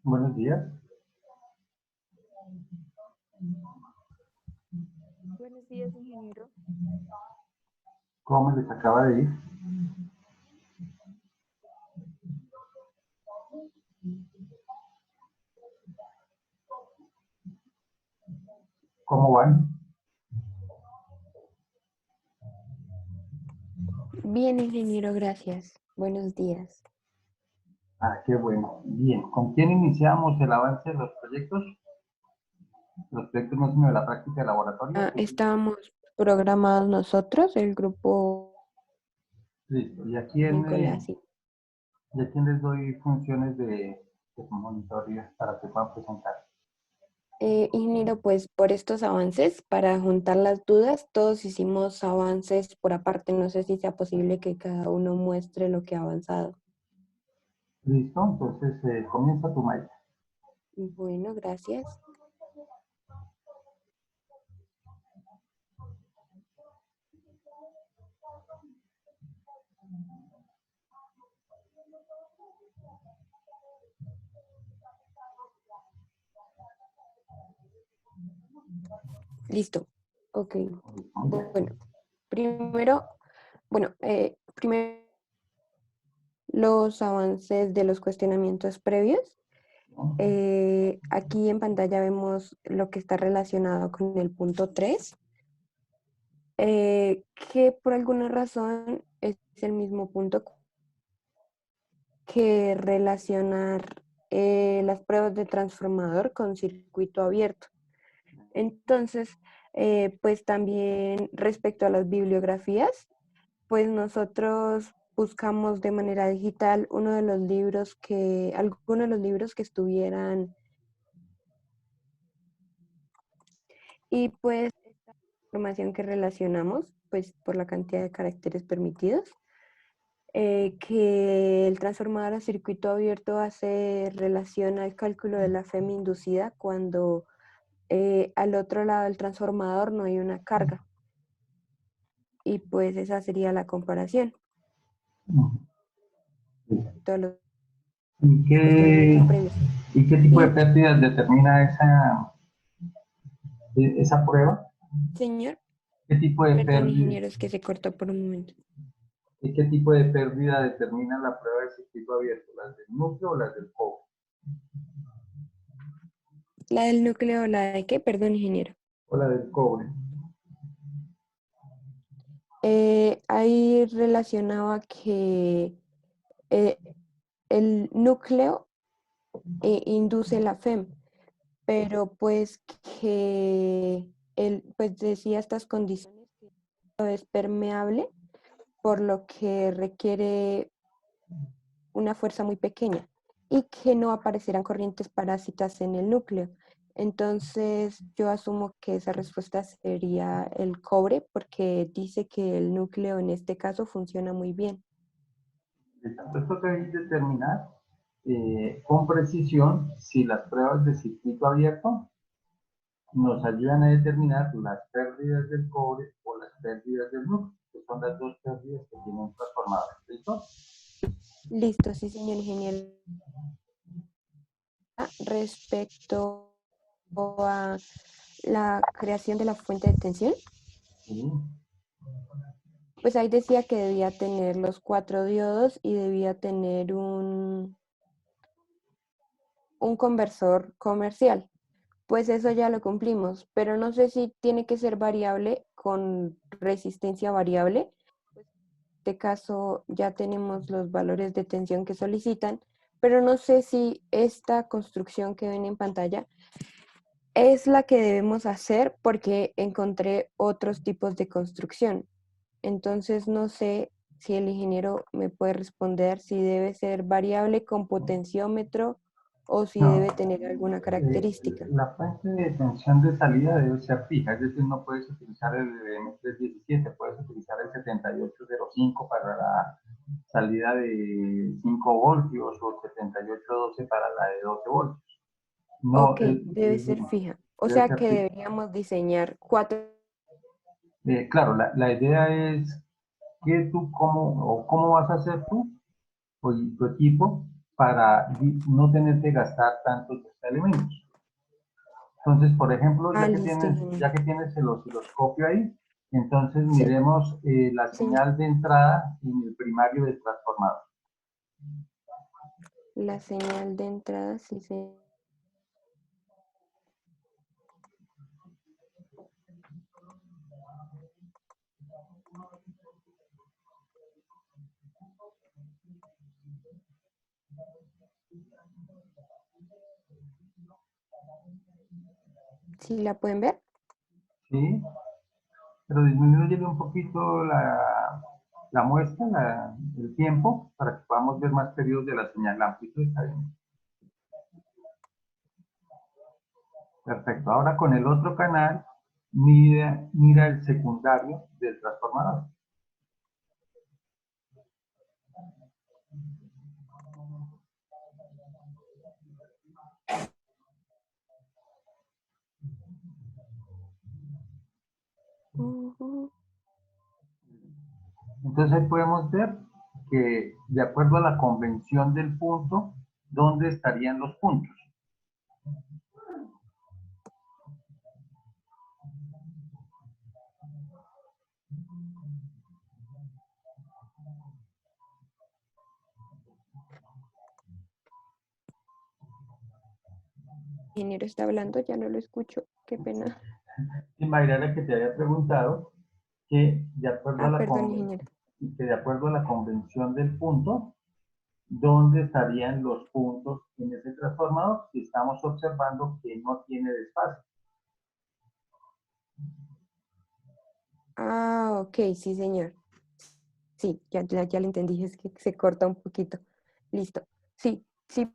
Buenos días. Buenos días, ingeniero. ¿Cómo les acaba de ir? ¿Cómo van? Bien, ingeniero, gracias. Buenos días. Ah, qué bueno. Bien. ¿Con quién iniciamos el avance de los proyectos? Los proyectos no sino de la práctica de laboratorio. Estábamos programados nosotros, el grupo Listo. Nicolás. ¿Y a quién les doy funciones de monitoreo para que puedan presentar? Ingeniero, pues por estos avances, para juntar las dudas, todos hicimos avances por aparte. No sé si sea posible que cada uno muestre lo que ha avanzado. Listo. Entonces, comienza tu maestra. Bueno, gracias. Listo. Ok. Bueno, primero los avances de los cuestionamientos previos. Aquí en pantalla vemos lo que está relacionado con el punto 3, que por alguna razón es el mismo punto que relacionar las pruebas de transformador con circuito abierto. Entonces, pues también respecto a las bibliografías, pues nosotros buscamos de manera digital algunos de los libros que estuvieran. Y pues esta información que relacionamos, pues por la cantidad de caracteres permitidos, que el transformador a circuito abierto hace relación al cálculo de la FEM inducida cuando al otro lado del transformador no hay una carga. Y pues esa sería la comparación. Todos los ¿Y qué, cuestionamientos previos. ¿Y qué tipo de Y, pérdidas determina esa prueba? señor, ¿Qué tipo de perdón, pérdida, ingeniero, es que se cortó por un momento. ¿Y qué tipo de pérdida determina la prueba de circuito abierto? ¿Las del núcleo o las del cobre? ¿La del núcleo, la de qué? Perdón, ingeniero. ¿O la del cobre? Ahí relacionaba que eh, el núcleo induce la FEM, pero pues que él pues decía estas condiciones que es permeable, por lo que requiere una fuerza muy pequeña y que no aparecerán corrientes parásitas en el núcleo. Entonces yo asumo que esa respuesta sería el cobre porque dice que el núcleo en este caso funciona muy bien. Esto que hay que determinar con precisión si las pruebas de circuito abierto nos ayudan a determinar las pérdidas del cobre o las pérdidas del núcleo, que son las dos pérdidas que tiene un transformador. ¿Listo? Listo, sí, señor ingeniero. Respecto a la creación de la fuente de tensión, Sí. pues ahí decía que debía tener los 4 diodos y debía tener un conversor comercial. Pues eso ya lo cumplimos, pero no sé si tiene que ser variable con resistencia variable. En este caso ya tenemos los valores de tensión que solicitan, pero no sé si esta construcción que ven en pantalla es la que debemos hacer porque encontré otros tipos de construcción. Entonces no sé si el ingeniero me puede responder si debe ser variable con potenciómetro o si No, debe tener alguna característica. la fuente de tensión de salida debe ser fija, es decir, no puedes utilizar el M317, puedes utilizar el 7805 para la salida de 5 voltios o 7812 para la de 12 voltios. No, Ok, debe ser fija. O debe sea ser que fija. deberíamos diseñar cuatro. Claro, la idea es que tú, cómo vas a hacer tú o tu equipo para no tener que gastar tantos elementos. Entonces, por ejemplo, Ah, listo, ya ingeniero. que tienes el osciloscopio ahí, entonces Sí, miremos la sí, señor. señal de entrada en el primario del transformador. La señal de entrada, sí, sí. ¿Sí la pueden ver? ¿Sí? Pero disminuye un poquito la muestra, el tiempo, para que podamos ver más periodos de la señal. La amplitud está bien. Perfecto. Ahora con el otro canal, mira el secundario del transformador. Ujú. Entonces ahí podemos ver que de acuerdo a la convención del punto, ¿dónde estarían los puntos? El ingeniero está hablando, ya no lo escucho. Qué pena. Imagínate que te había preguntado que Ah, perdón, ingeniero. de acuerdo a la convención del punto, ¿dónde estarían los puntos en ese transformador si estamos observando que no tiene desfase? Ah, ok, sí, señor. Sí, ya lo entendí, es que se corta un poquito. Listo. Sí, sí,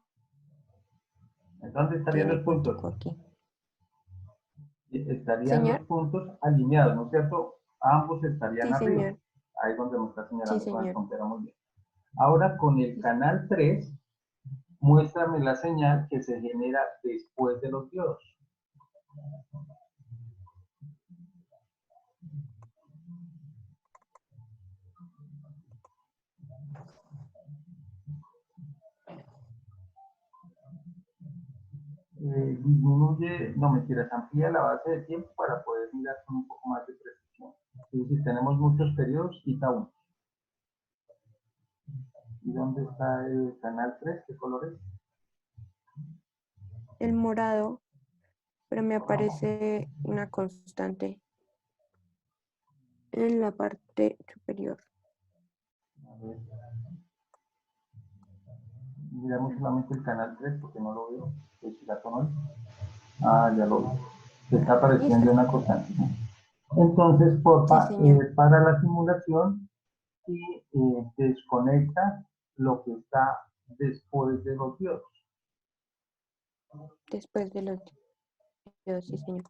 ¿Dónde estarían tiene los puntos? puntico aquí. Estarían los Señor, puntos alineados, ¿no es cierto? Ambos estarían sí, arriba. señor. Ahí es donde me está Sí, señalando con el señor. puntero muy bien. Ahora con el Listo. canal 3, muéstrame la señal que se genera después de los diodos. Disminuye, no mentiras, amplía la base de tiempo para poder mirar con un poco más de precisión. Es decir, tenemos muchos periodos, quita uno. ¿Y dónde está el canal 3? ¿Qué color es? El morado, pero me aparece una constante en la parte superior. A ver, miramos solamente el canal 3 porque no lo veo. ¿El no? Ah, ya lo veo. Se está Listo. apareciendo una constante, ¿no? Entonces, Sí, porfa, señor. para la simulación y desconecta lo que está después de los diodos. Después de los dedos, sí, señor.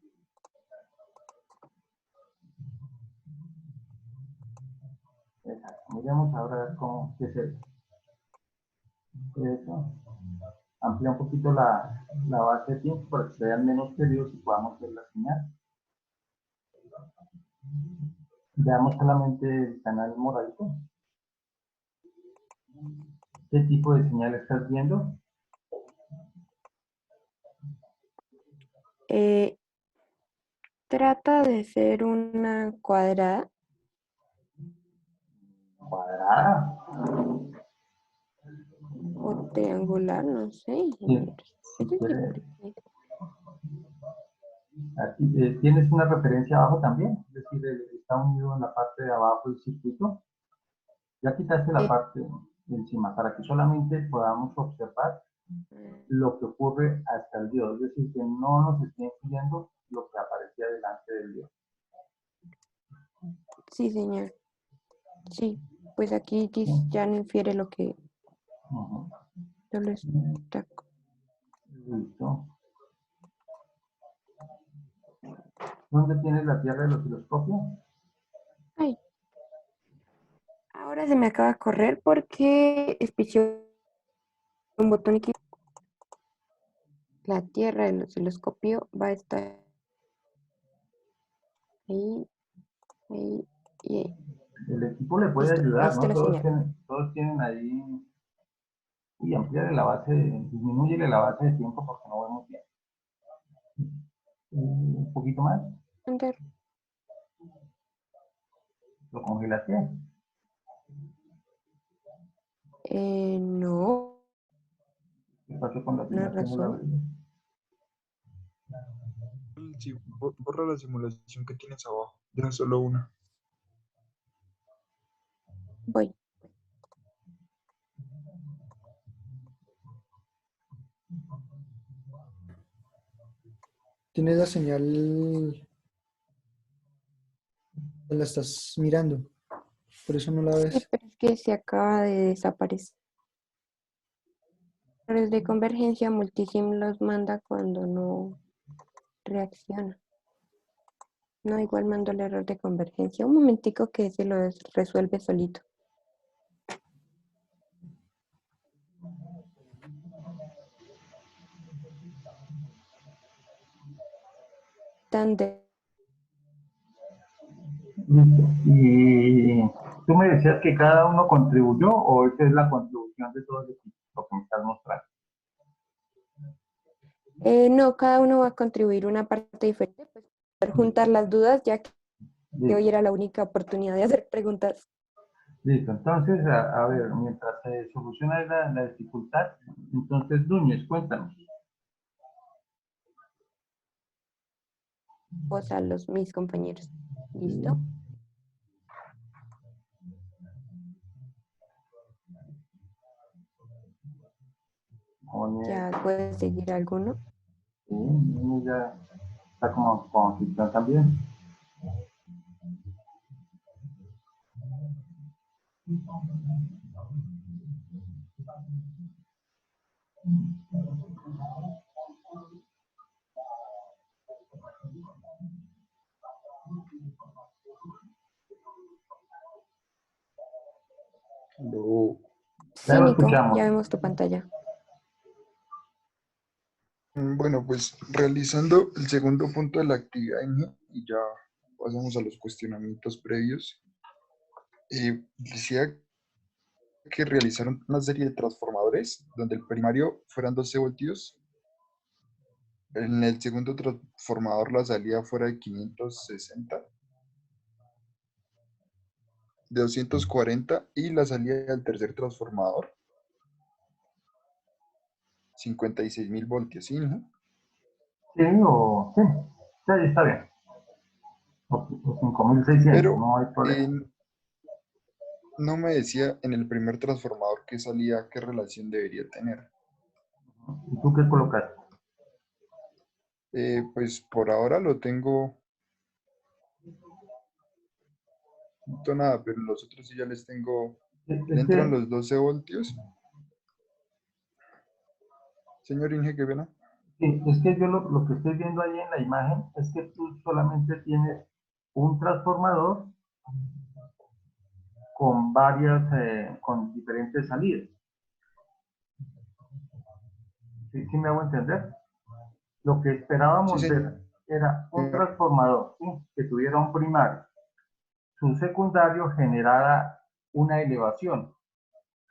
Exacto. Miremos ahora cómo qué es eso. Amplía un poquito la base de tiempo para que se vean menos periodos y podamos ver la señal. Veamos solamente el canal moradito. ¿Qué tipo de señal estás viendo? Eh, trata de ser una cuadrada Cuadrada. o triangular, no sé, Si, ingeniero. Si Eso sí, quiere, porque aquí, tienes una referencia abajo también, es decir, está unido en la parte de abajo del circuito. Ya quitaste la eh, parte de encima para que solamente podamos observar lo que ocurre hasta el diodo, es decir, que no nos esté influyendo lo que aparecía delante del diodo. sí, señor. Sí, pues aquí ¿Sí? ya no infiere lo que Ujú. yo les saco. Listo. ¿Dónde tienes la tierra del osciloscopio? Ay, ahora se me acaba de correr porque espiché un botón y la tierra del osciloscopio va a estar ahí, ahí y ahí. El equipo le puede Listo, ahí ayudar, está ¿no? la señal. Todos tienen ahí, y ampliarle la base, disminúyele la base de tiempo porque no vemos bien. Un poquito más, Enter. lo congelaste. No, ¿Qué pasó con la una simulación de la razón. brilla? Sí, borra la simulación que tienes abajo. Deja solo una. Voy. Tienes la señal, la estás mirando, por eso no la Sí, ves. pero es que se acaba de desaparecer. Errores de convergencia, Multisim los manda cuando no reacciona. No, igual mando el error de convergencia. Un momentico que se lo resuelve solito. Tan de... Listo. Y tú me decías que cada uno contribuyó o esa es la contribución de todo el equipo, lo que me estás mostrando. no, cada uno va a contribuir una parte diferente, pues poder juntar las dudas, ya que hoy Listo. era la única oportunidad de hacer preguntas. Listo. Entonces, a ver, mientras se soluciona la dificultad, entonces, Núñez, cuéntanos. Pues a mis compañeros. Sí. ¿Listo? Núñez, Ya puede seguir alguno. sí, Núñez ya está como con Cristian también. No. Ya Sí, lo Nico, ya escuchamos. vemos tu pantalla. Bueno, pues realizando el segundo punto de la actividad y ya pasamos a los cuestionamientos previos. Decía que realizaron una serie de transformadores donde el primario fueran 12 voltios, en el segundo transformador la salida fuera de 560, de 240 y la salida del tercer transformador 56.000 voltios, ¿sí, no? Sí, o sí, sí, está bien. O 5.600, Pero no hay problema. no me decía en el primer transformador qué salida, qué relación debería tener. ¿Y tú qué colocaste? Pues por ahora lo tengo, no nada, pero los otros sí ya les tengo, le Es entran que, los 12 voltios. Señor Inge, ¿qué pena? sí, es que yo lo que estoy viendo ahí en la imagen es que tú solamente tienes un transformador con varias, con diferentes salidas. ¿Sí, sí me hago entender? Lo que Sí, esperábamos señor. ver era un transformador, ¿sí?, que tuviera un primario. Su secundario generara una elevación.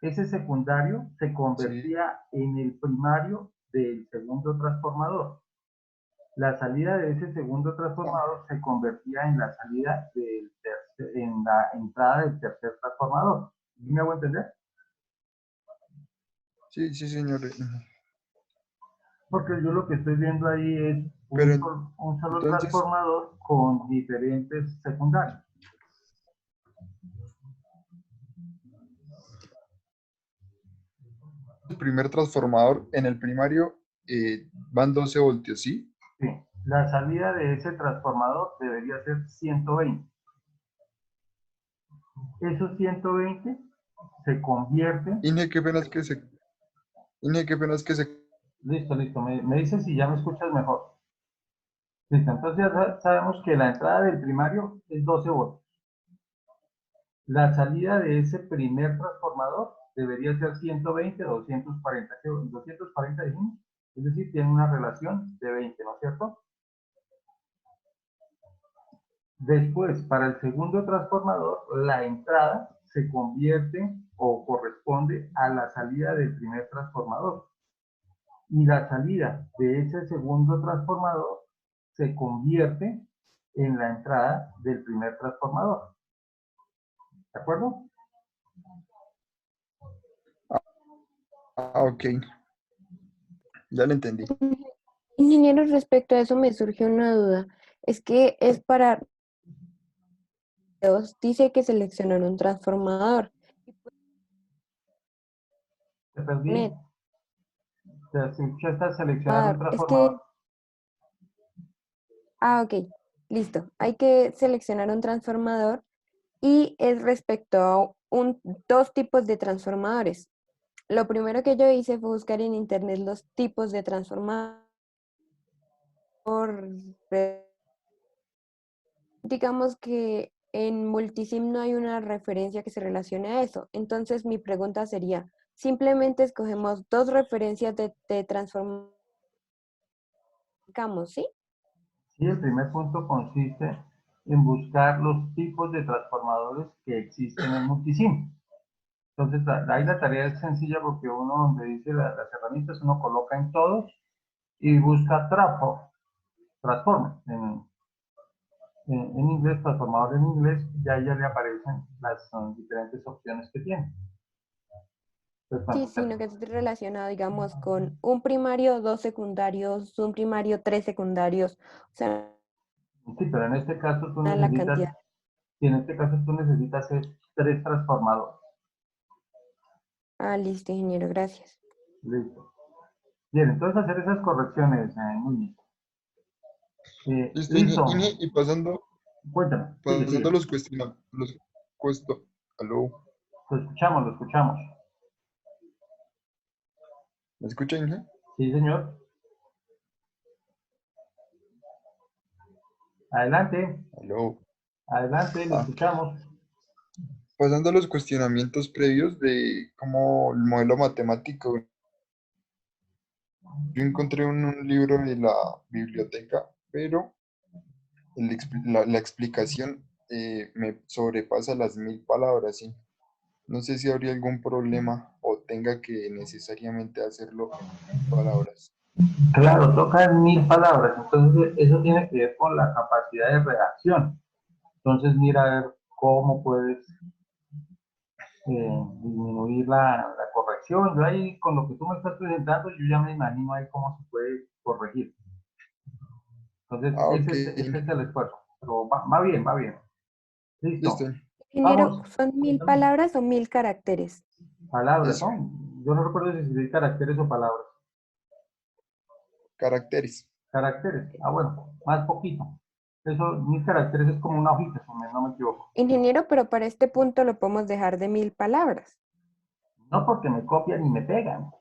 Ese secundario se Sí, convertía en el primario del segundo transformador. La salida de ese segundo ah, transformador se convertía en la salida en la entrada del tercer transformador. ¿Sí me hago entender? sí, sí, señor. Porque yo lo que estoy viendo ahí es Pero un solo entonces, transformador con diferentes secundarios. el primer transformador en el primario van 12 voltios, ¿sí? Sí, la salida de ese transformador debería ser 120. Esos 120 se convierten. Inge, qué pena es que se... Inge, qué pena es que se... Listo, listo. Me dices si ya me escuchas mejor. Listo, entonces ya sabemos que la entrada del primario es 12 voltios. La salida de ese primer transformador debería ser 120 o 240. 240 dijimos. Es decir, tiene una relación de 20, ¿no es cierto? Después, para el segundo transformador, la entrada se convierte o corresponde a la salida del primer transformador. Y la salida de ese segundo transformador se convierte en la entrada del primer transformador. ¿De acuerdo? Ah, ok. Ya lo entendí. Ingeniero, respecto a eso me surgió una duda. Es que es para dice que seleccionar un transformador. Te perdí. Net, Te escuchaste seleccionar un Es que, transformador. ok, listo. Hay que seleccionar un transformador y es respecto a dos tipos de transformadores. Lo primero que yo hice fue buscar en internet los tipos de transformador. Digamos que en Multisim no hay una referencia que se relacione a eso. Entonces mi pregunta sería, simplemente escogemos dos referencias de transformador, ¿sí? Sí, el primer punto consiste en buscar los tipos de transformadores que existen en Multisim. Entonces, ahí la tarea es sencilla porque uno donde dice las herramientas, uno coloca en todos y busca transformer en inglés, transformador en inglés, ya le aparecen las diferentes opciones que tiene. Sí, Entonces, sino que es relacionado, digamos, con un primario, dos secundarios, un primario, tres secundarios, o sea, sí, pero en este caso tú la cantidad. necesitas, y en este caso tú necesitas tres transformadores. Ah, listo, ingeniero, gracias. Listo. Bien, entonces hacer esas correcciones, Núñez. Listo, Inge, Listo. y Cuéntame. Sigue, pasando sigue. los cuestionamientos, ¿aló? Lo escuchamos. ¿Me escucha, Inge? Sí, señor. Adelante. ¿Aló? Adelante, lo Ah, escuchamos. pasando a los cuestionamientos previos de cómo el modelo matemático, yo encontré un libro de la biblioteca, pero la explicación me sobrepasa las 1000 palabras, ¿sí? No sé si habría algún problema o tenga que necesariamente hacerlo en 1000 palabras. Claro, toca en 1000 palabras. Entonces, eso tiene que ver con la capacidad de redacción. Entonces, mira a ver cómo puedes disminuir la corrección. Yo ahí, con lo que tú me estás presentando, yo ya me imagino ahí cómo se puede corregir. Entonces, Ah, ok, ese es el esfuerzo. Pero va bien, va bien. listo. Listo. Ingeniero, Vamos. ¿son 1000 Cuéntame. palabras o 1000 caracteres? Palabras, Eso, ¿no? Yo no recuerdo si hay caracteres o palabras. caracteres. Caracteres. Ah, bueno, más poquito. Eso, 1000 caracteres es como una hojita, si no me equivoco. Ingeniero, pero para este punto lo podemos dejar de 1000 palabras. No porque me copian y me pegan.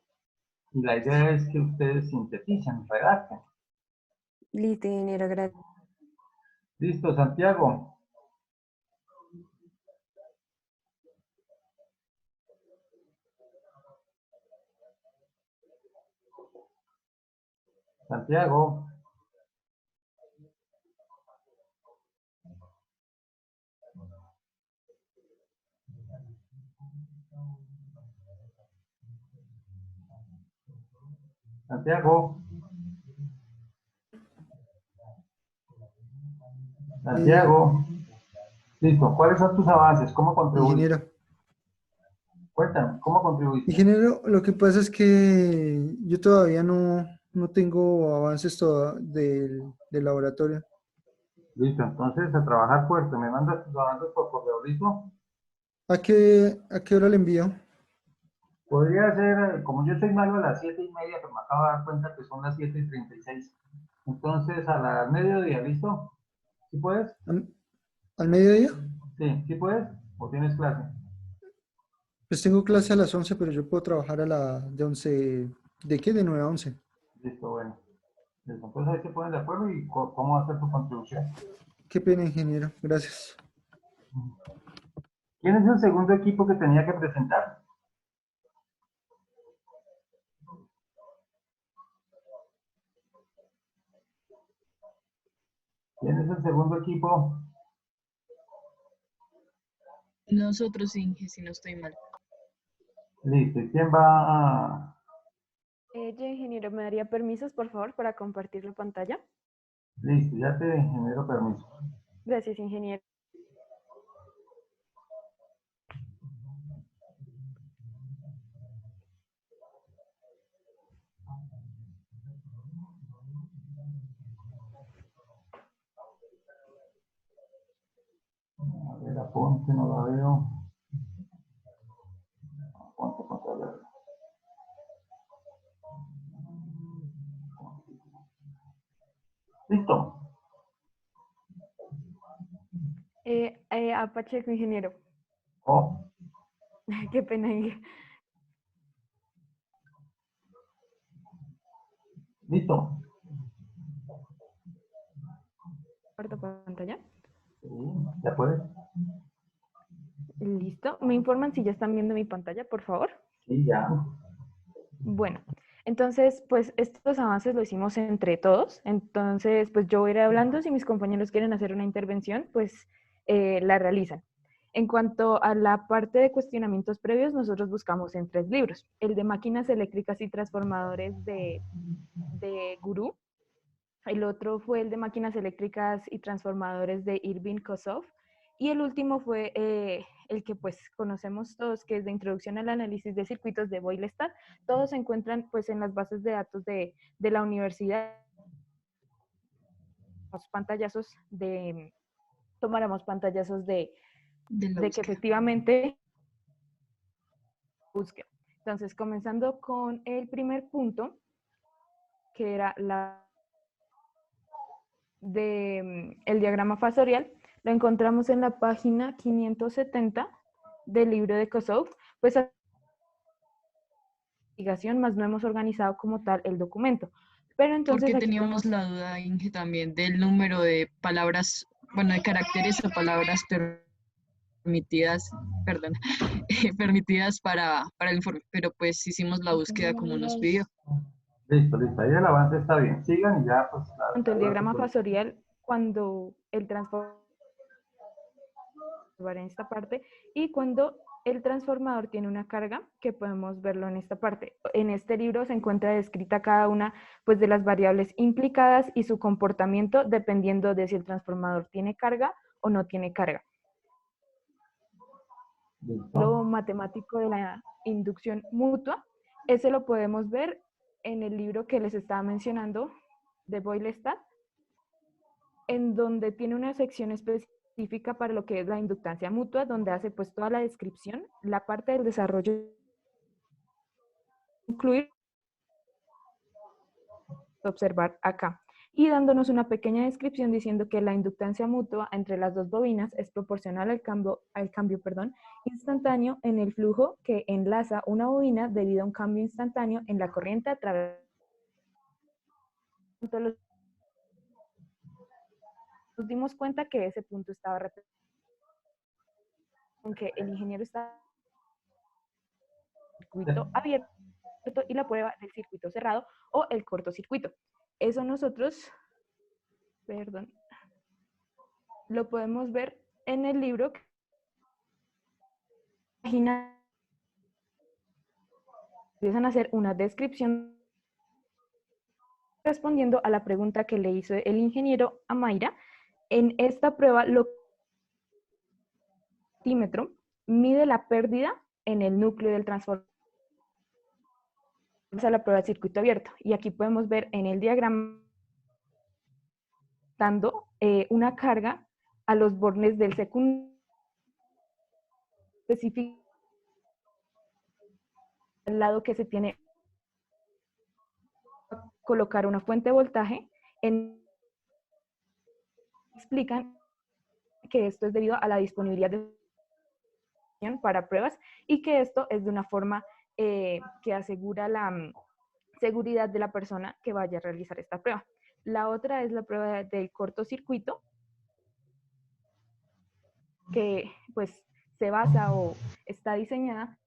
Y la idea es que ustedes sinteticen, redacten. Listo, ingeniero, gracias. Listo, Santiago. Santiago. Santiago. Santiago. Listo. ¿Cuáles son tus avances? ¿Cómo contribuiste? Ingeniero. Cuéntame, ¿cómo contribuiste? Ingeniero, lo que pasa es que yo todavía no no tengo avances del laboratorio. Listo, entonces a trabajar fuerte. ¿Me mandas tus avances por correo, listo? ¿A qué hora le envío? Podría ser, como yo soy malo a las 7:30, pero me acabo de dar cuenta que son las 7:36. Entonces a las mediodía, ¿listo? ¿Sí puedes? ¿Al, al mediodía? Sí, ¿sí puedes? ¿O tienes clase? Pues tengo clase a las 11, pero yo puedo trabajar de 11, ¿de qué? De 9 a 11. Listo, bueno. Listo. Entonces ahí se ponen de acuerdo y cómo hacer tu contribución. Qué pena, ingeniero. Gracias. ¿Quién es el segundo equipo que tenía que presentar? ¿Quién es el segundo equipo? Nosotros, Inge, si no estoy mal. Listo. ¿Y quién va a...? Yo, ingeniero, ¿me daría permisos, por favor, para compartir la pantalla? Listo, ya te genero permiso. Gracias, ingeniero. A ver, Aponte, no la veo. Aponte, a ver. Listo. A Pacheco, ingeniero. Oh, Qué pena, Inge. listo. Comparto pantalla. Sí, ya puedes. Listo. ¿Me informan si ya están viendo mi pantalla, por favor? Sí, ya. Bueno, entonces, pues estos avances lo hicimos entre todos. Entonces, pues yo voy a ir hablando. Si mis compañeros quieren hacer una intervención, pues la realizan. En cuanto a la parte de cuestionamientos previos, nosotros buscamos en 3 libros. El de máquinas eléctricas y transformadores de Gurú. El otro fue el de máquinas eléctricas y transformadores de Irving Kossoff. Y el último fue el que pues conocemos todos, que es de introducción al análisis de circuitos de Boylestad. Todos se encuentran pues en las bases de datos de la universidad. Pantallazos de, tomáramos pantallazos De la de que búsqueda. efectivamente busque. Entonces, comenzando con el primer punto, que era el diagrama fasorial, lo encontramos en la página 570 del libro de Kossoff, pues investigación, más no hemos organizado como tal el documento. Pero entonces Porque aquí teníamos podemos... la duda, Inge, también del número de palabras, bueno, de caracteres o palabras permitidas, perdón, permitidas para el informe, pero pues hicimos la búsqueda como nos pidió. Listo, listo. Ahí el avance está bien. Sigan y ya, pues, Tanto la el duda se diagrama soluciona. fasorial, cuando el transformador en esta parte, y cuando el transformador tiene una carga, que podemos verlo en esta parte. En este libro se encuentra descrita cada una pues, de las variables implicadas y su comportamiento dependiendo de si el transformador tiene carga o no tiene carga. Lo Listo. matemático de la inducción mutua, ese lo podemos ver en el libro que les estaba mencionando de Boylestad, en donde tiene una sección específica para lo que es la inductancia mutua, donde hace pues toda la descripción, la parte del desarrollo, incluir, observar acá, y dándonos una pequeña descripción diciendo que la inductancia mutua entre las dos bobinas es proporcional al cambio instantáneo en el flujo que enlaza una bobina debido a un cambio instantáneo en la corriente a través de los... Nos dimos cuenta que ese punto estaba repetido, aunque el ingeniero está circuito abierto y la prueba del circuito cerrado o el cortocircuito. Eso nosotros, perdón, lo podemos ver en el libro, página, empiezan a hacer una descripción respondiendo a la pregunta que le hizo el ingeniero a Mayra. En esta prueba, el voltímetro mide la pérdida en el núcleo del transformador. a la prueba de circuito abierto. Y aquí podemos ver en el diagrama dando una carga a los bornes del secundario específico al lado que se tiene colocar una fuente de voltaje. Explican que esto es debido a la disponibilidad de para pruebas y que esto es de una forma que asegura la seguridad de la persona que vaya a realizar esta prueba. La otra es la prueba del cortocircuito, que pues se basa o está diseñada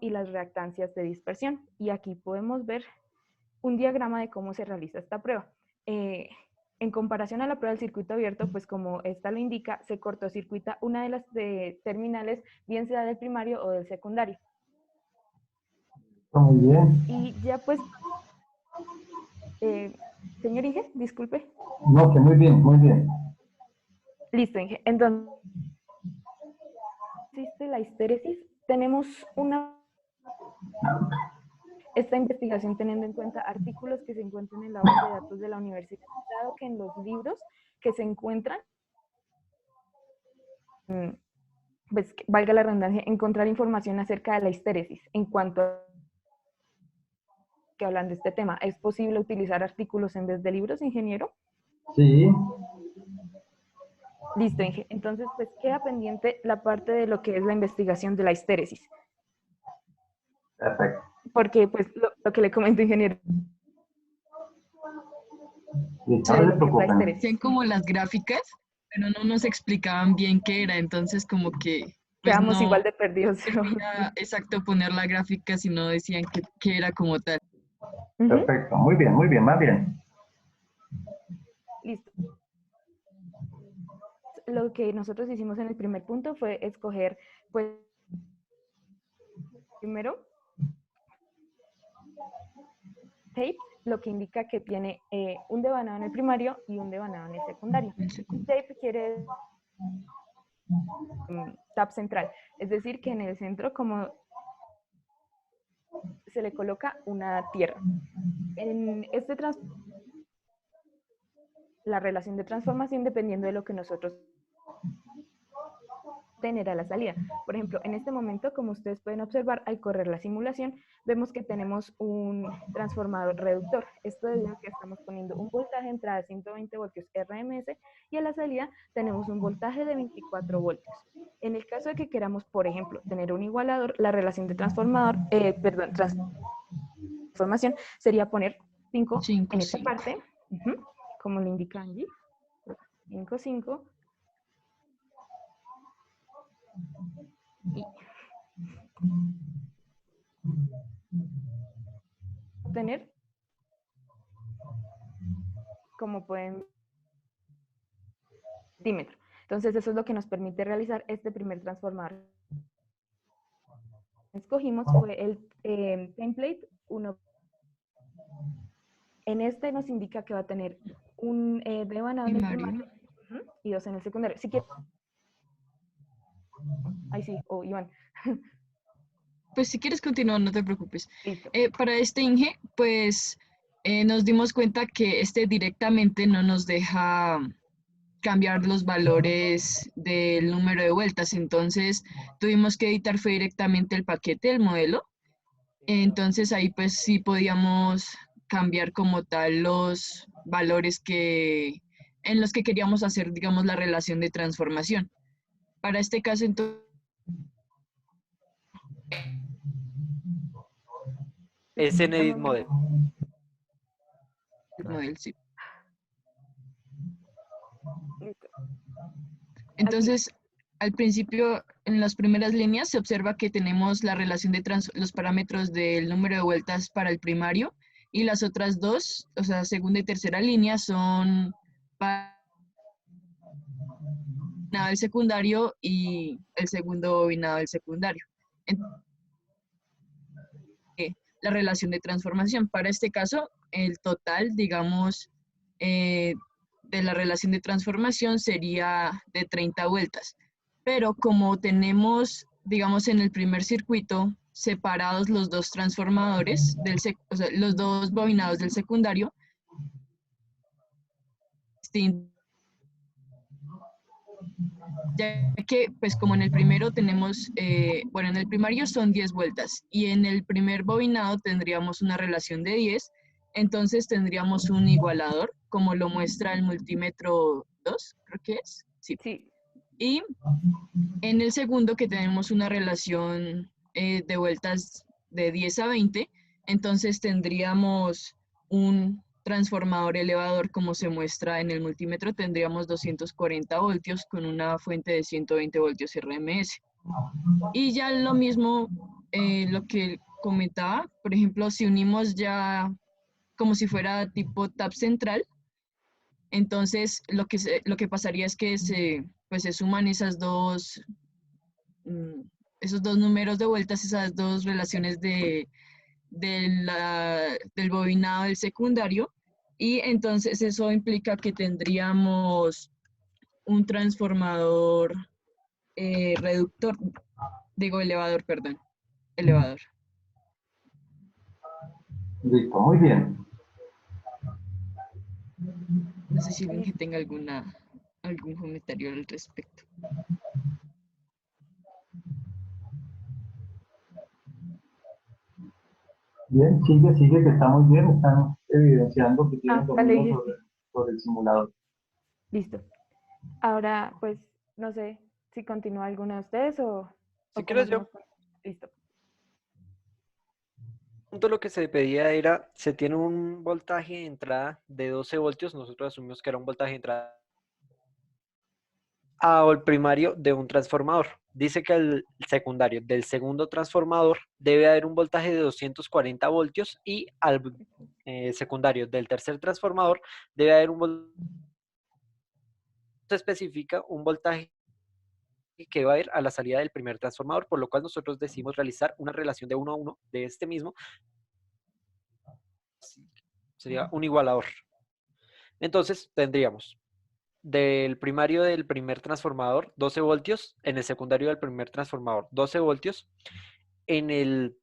y las reactancias de dispersión. Y aquí podemos ver un diagrama de cómo se realiza esta prueba. En comparación a la prueba del circuito abierto, pues como esta lo indica, se cortocircuita una de las terminales, bien sea del primario o del secundario. Muy bien. Y ya pues, señor Inge, disculpe. No, que muy bien, muy bien. Listo, Inge. Entonces, existe la histéresis. Tenemos esta investigación teniendo en cuenta artículos que se encuentran en la base de datos de la universidad, dado que en los libros que se encuentran, pues valga la redundancia, encontrar información acerca de la histéresis. En cuanto a que hablan de este tema, ¿es posible utilizar artículos en vez de libros, ingeniero? Sí. Listo, Inge. Entonces, pues queda pendiente la parte de lo que es la investigación de la histéresis. Perfecto. Porque, pues, lo que le comento, ingeniero, Listo, no se lo que es la preocupen. histéresis. Hacían como las gráficas, pero no nos explicaban bien qué era, entonces como que pues Quedamos no igual de perdidos. servía exacto poner la gráfica si no decían qué era como tal. Perfecto, muy bien, más bien. Listo. Lo que nosotros hicimos en el primer punto fue escoger, pues, primero, tape, lo que indica que tiene un devanado en el primario y un devanado en el secundario. Tape quiere tap central, es decir, que en el centro como se le coloca una tierra. En este la relación de transformación dependiendo de lo que nosotros tener a la salida. Por ejemplo, en este momento, como ustedes pueden observar, al correr la simulación, vemos que tenemos un transformador reductor. Esto debido a que estamos poniendo un voltaje de entrada de 120 voltios RMS y a la salida tenemos un voltaje de 24 voltios. En el caso de que queramos, por ejemplo, tener un igualador, la relación de transformación sería poner 5 en esta parte, como le indica Angie, 5, 5, y obtener, como pueden, centímetro. Entonces eso es lo que nos permite realizar este primer transformador. Escogimos fue el template 1. En este nos indica que va a tener un devanado en el primario y 2 en el secundario. Si quiere, ahí sí, Iván. Pues si quieres continuar, no te preocupes. Listo. Para este Inge, pues nos dimos cuenta que este directamente no nos deja cambiar los valores del número de vueltas, entonces tuvimos que editar fue directamente el paquete del modelo. Entonces ahí pues sí podíamos cambiar como tal los valores en los que queríamos hacer, digamos, la relación de transformación. Para este caso, entonces, Es en Edit Model. sí. Listo. Entonces, al principio, en las primeras líneas, se observa que tenemos la relación de los parámetros del número de vueltas para el primario y las otras dos, o sea, segunda y tercera línea, son para el secundario y el segundo bobinado del secundario. La relación de transformación. Para este caso, el total, digamos, de la relación de transformación sería de 30 vueltas. Pero como tenemos, digamos, en el primer circuito, separados los dos transformadores, o sea, los dos bobinados del secundario, ya que pues como en el primero tenemos, bueno, en el primario son 10 vueltas y en el primer bobinado tendríamos una relación de 10, entonces tendríamos un igualador, como lo muestra el multímetro 2, creo que es. Sí. Sí. Y en el segundo que tenemos una relación de vueltas de 10 a 20, entonces tendríamos un transformador elevador como se muestra en el multímetro, tendríamos 240 voltios con una fuente de 120 voltios RMS. Y ya lo mismo, lo que comentaba, por ejemplo, si unimos ya como si fuera tipo tap central, entonces lo que pasaría es que pues se suman esos dos números de vueltas, esas dos relaciones del bobinado del secundario, y entonces eso implica que tendríamos un transformador reductor, digo elevador, perdón, elevador. Listo, muy bien. No sé si alguien que Listo. tenga algún comentario al respecto. Bien, sigue, que está muy bien. Están evidenciando que tienen Vale, dominio sobre el simulador. listo. Ahora, pues, no sé si continúa alguno de ustedes o Si cómo quieres yo, hacemos. Listo. punto lo que se pedía era, se tiene un voltaje de entrada de 12 voltios, nosotros asumimos que era un voltaje de entrada al primario de un transformador. Dice que el secundario del segundo transformador debe haber un voltaje de 240 voltios y al secundario del tercer transformador debe haber un voltaje, se especifica un voltaje que va a ir a la salida del primer transformador, por lo cual nosotros decidimos realizar una relación de 1 a 1 de este mismo, sería un igualador. Entonces tendríamos del primario del primer transformador 12 voltios, en el secundario del primer transformador 12 voltios, en el,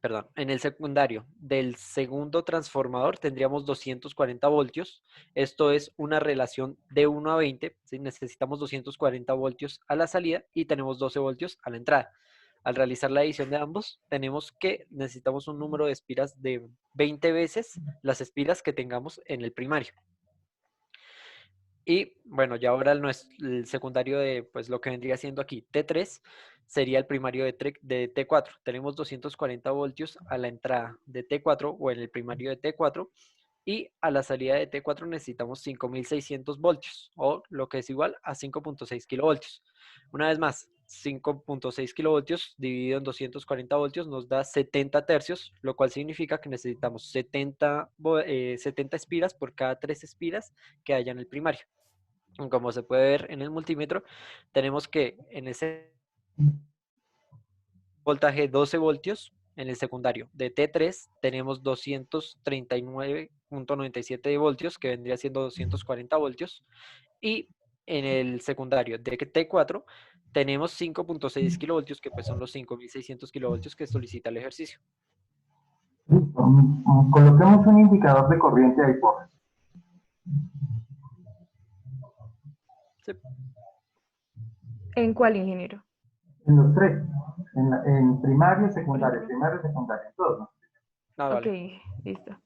perdón, en el secundario del segundo transformador tendríamos 240 voltios. Esto es una relación de 1 a 20, ¿sí? Necesitamos 240 voltios a la salida y tenemos 12 voltios a la entrada. Al realizar la adición de ambos, tenemos que necesitamos un número de espiras de 20 veces las espiras que tengamos en el primario. Y bueno, ya ahora el secundario de pues lo que vendría siendo aquí T3 sería el primario de T4. Tenemos 240 voltios a la entrada de T4 o en el primario de T4 y a la salida de T4 necesitamos 5600 voltios o lo que es igual a 5.6 kilovoltios. Una vez más, 5.6 kilovoltios dividido en 240 voltios nos da 70 tercios, lo cual significa que necesitamos 70 espiras por cada 3 espiras que haya en el primario. Como se puede ver en el multímetro, tenemos que en ese voltaje 12 voltios, en el secundario de T3 tenemos 239.97 voltios, que vendría siendo 240 voltios, y en el secundario de T4 tenemos 5.6 kilovoltios, que pues son los 5600 kilovoltios que solicita el ejercicio. Listo. Coloquemos un indicador de corriente ahí, por Sí. ¿En cuál, ingeniero? en los tres, en primaria, secundaria, en todos, ¿no? Ah, Ok, vale. listo.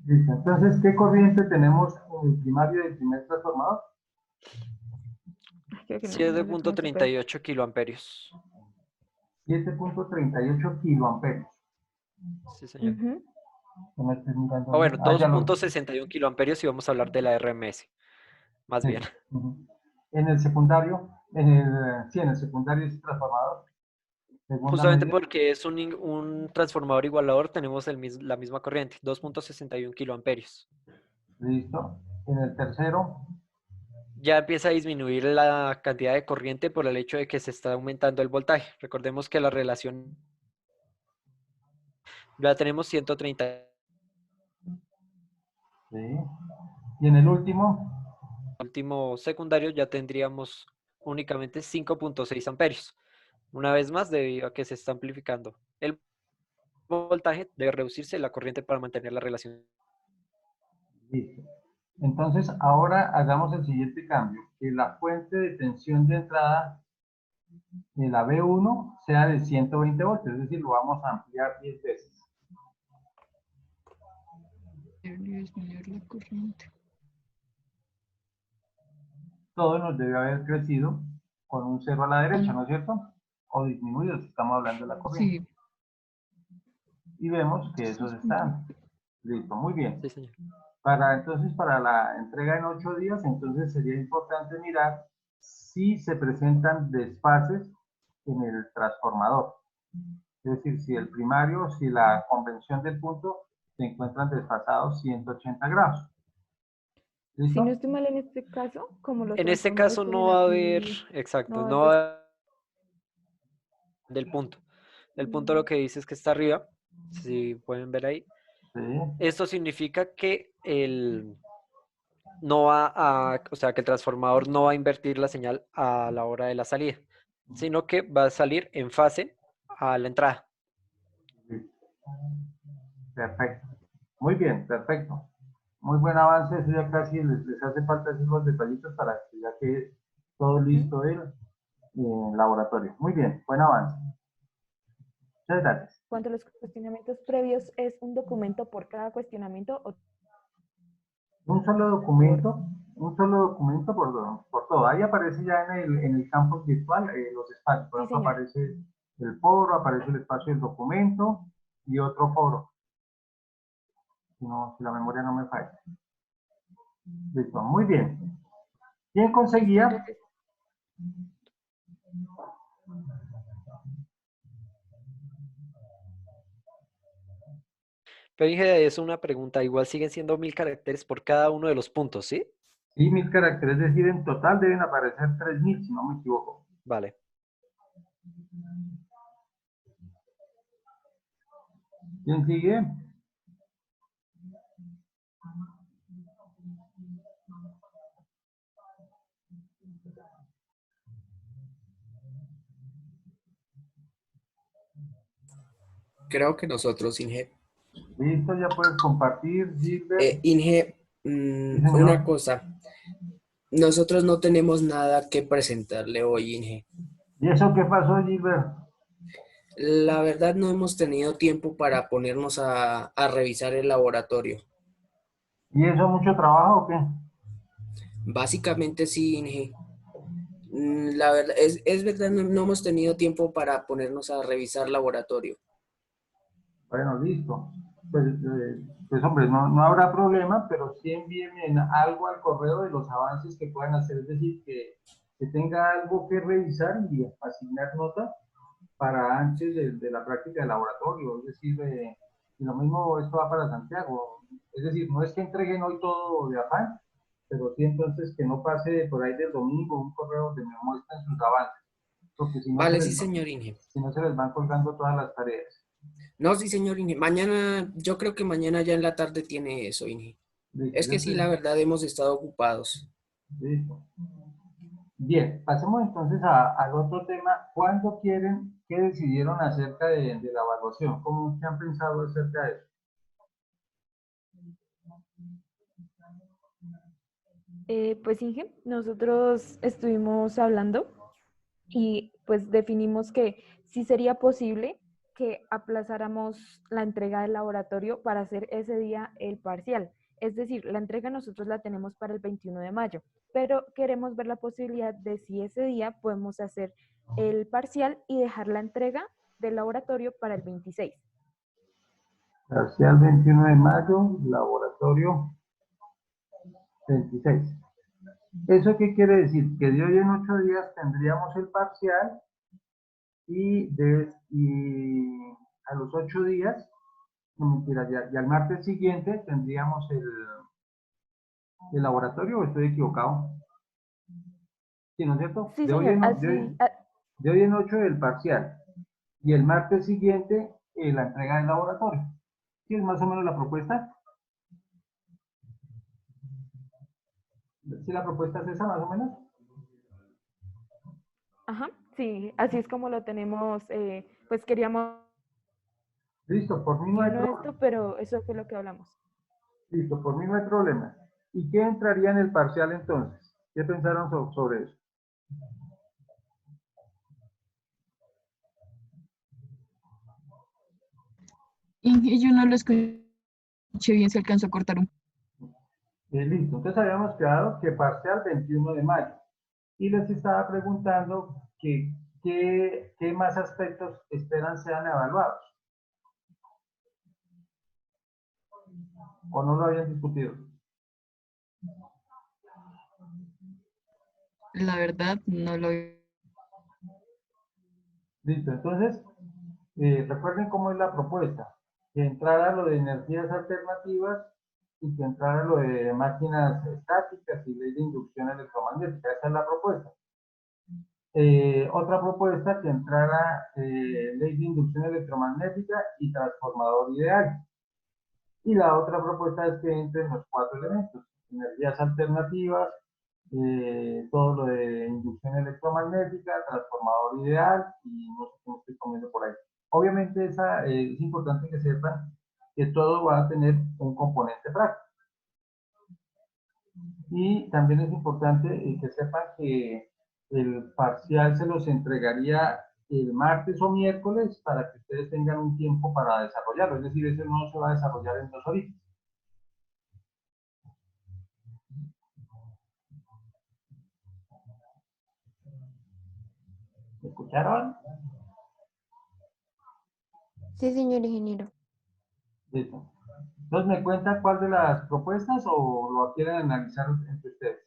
Listo. Entonces, ¿qué corriente tenemos en el primario del primer transformador? Creo que no lo tengo súper. 7.38 kiloamperios. 7.38 kiloamperios. Sí, señor. Ujú. No estoy mirando Ah, bien. bueno, Ya lo vi. 2.61 kiloamperios y vamos a hablar de la RMS, más Sí. bien. Ujú. En el secundario, sí, en el secundario es transformador. Segunda Justamente medida, porque es un transformador igualador, tenemos la misma corriente, 2.61 kiloamperios. listo. En el tercero, Ya empieza a disminuir la cantidad de corriente por el hecho de que se está aumentando el voltaje. Recordemos que la relación ya tenemos 130 Sí. Y en el último, Último secundario ya tendríamos únicamente 5.6 amperios. Una vez más, debido a que se está amplificando el voltaje, debe reducirse la corriente para mantener la relación. listo. Entonces, ahora hagamos el siguiente cambio, que la fuente de tensión de entrada de la B1 sea de 120 voltios, es decir, lo vamos a ampliar 10 veces. Disminuir la corriente. Todo nos debe haber crecido con un cero a la derecha, ¿no es cierto? O disminuido, si estamos hablando de la corriente. Sí. Y vemos que esos están. Listo, muy bien. Sí, señor. Entonces, para la entrega en 8 días, entonces sería importante mirar si se presentan desfases en el transformador. Es decir, si el primario, si la convención del punto se encuentran desfasados 180 grados. Si no ¿Listo? estoy mal en este caso, como los En este transformadores caso no tienen va a haber, aquí, exacto, no no des- va a haber del punto. El punto lo que dice es que está arriba, si pueden ver ahí. Sí. Esto significa que no va a, o sea, que el transformador no va a invertir la señal a la hora de la salida, sino que va a salir en fase a la entrada. Perfecto. Muy bien, perfecto. Muy buen avance, eso ya casi les hace falta decir los detallitos para que ya quede todo listo el laboratorio. Muy bien, buen avance. Muchas gracias. cuanto a los cuestionamientos previos, ¿es un documento por cada cuestionamiento o Un solo documento por todo. Ahí aparece ya en el campus virtual los espacios. Por Sí, ejemplo, señor. aparece el foro, aparece el espacio del documento y otro foro. Si la memoria no me falla. Listo, muy bien. ¿Quién conseguía? Entonces, Pero dije, es una pregunta, igual siguen siendo 1000 caracteres por cada uno de los puntos, ¿sí? Sí, 1000 caracteres, es decir, en total deben aparecer 3000, si no me equivoco. Vale. ¿Quién sigue? Creo que nosotros, Inge. Listo, ya puedes compartir, Gilbert. Inge, Sí, una señor. cosa. Nosotros no tenemos nada que presentarle hoy, Inge. ¿Y eso qué pasó, Gilbert? La verdad no hemos tenido tiempo para ponernos a revisar el laboratorio. ¿Y eso mucho trabajo o qué? Básicamente sí, Inge. La verdad, es verdad, no hemos tenido tiempo para ponernos a revisar laboratorio. Bueno, listo. Pues hombre, no habrá problema, pero sí envíenme algo al correo de los avances que puedan hacer, es decir, que tenga algo que revisar y asignar notas para antes de la práctica de laboratorio, es decir, y lo mismo esto va para Santiago, es decir, no es que entreguen hoy todo de afán, pero sí entonces que no pase por ahí del domingo un correo donde me muestren sus avances, porque Vale, sí, señor Inge. si no se les van colgando todas las tareas. No, sí, señor Inge. Mañana, yo creo que mañana ya en la tarde tiene eso, Inge. Listo, Es que sí, la verdad hemos estado ocupados. listo. Bien, pasemos entonces al otro tema. ¿Cuándo quieren, qué decidieron acerca de la evaluación? ¿Qué han pensado acerca de eso? pues Inge, nosotros estuvimos hablando y pues definimos que sí sería posible que aplazáramos la entrega del laboratorio para hacer ese día el parcial. Es decir, la entrega nosotros la tenemos para el 21 de mayo, pero queremos ver la posibilidad de si ese día podemos hacer el parcial y dejar la entrega del laboratorio para el 26. Parcial 21 de mayo, laboratorio 26. ¿Eso qué quiere decir? Que de hoy en 8 días tendríamos el parcial y a los 8 días, no mentira, y al martes siguiente tendríamos el laboratorio, ¿o estoy equivocado? ¿Sí, no es cierto? Sí, señor, así, De hoy en 8 el parcial y el martes siguiente la entrega del laboratorio. ¿Sí es más o menos la propuesta? ¿Sí la propuesta es esa más o menos? Ajá, sí, así es como lo tenemos, pues queríamos Listo, por mí no hay problema. esto, pero eso fue lo que hablamos. Listo, por mí no hay problema. ¿Y qué entraría en el parcial entonces? ¿Qué pensaron sobre eso? Y yo no lo escuché bien, se alcanzó a cortar un... Listo, entonces habíamos quedado que parcial 21 de mayo. Y les estaba preguntando que, qué más aspectos esperan sean evaluados. ¿O no lo habían discutido? La verdad, no lo... Listo, entonces, recuerden cómo es la propuesta. Que entrara lo de energías alternativas y que entrara lo de máquinas estáticas y ley de inducción electromagnética. Esa es la propuesta. Otra propuesta que entrara ley de inducción electromagnética y transformador ideal. Y la otra propuesta es que entren los cuatro elementos: energías alternativas, todo lo de inducción electromagnética, transformador ideal y no sé qué me estoy comiendo por ahí. Obviamente es importante que sepan que todo va a tener un componente práctico. Y también es importante que sepan que el parcial se los entregaría el martes o miércoles para que ustedes tengan un tiempo para desarrollarlo. Es decir, eso no se va a desarrollar en 2 horitas. ¿Me escucharon? Sí, señor ingeniero. Listo. Entonces, ¿me cuentan cuál de las propuestas o lo quieren analizar entre ustedes?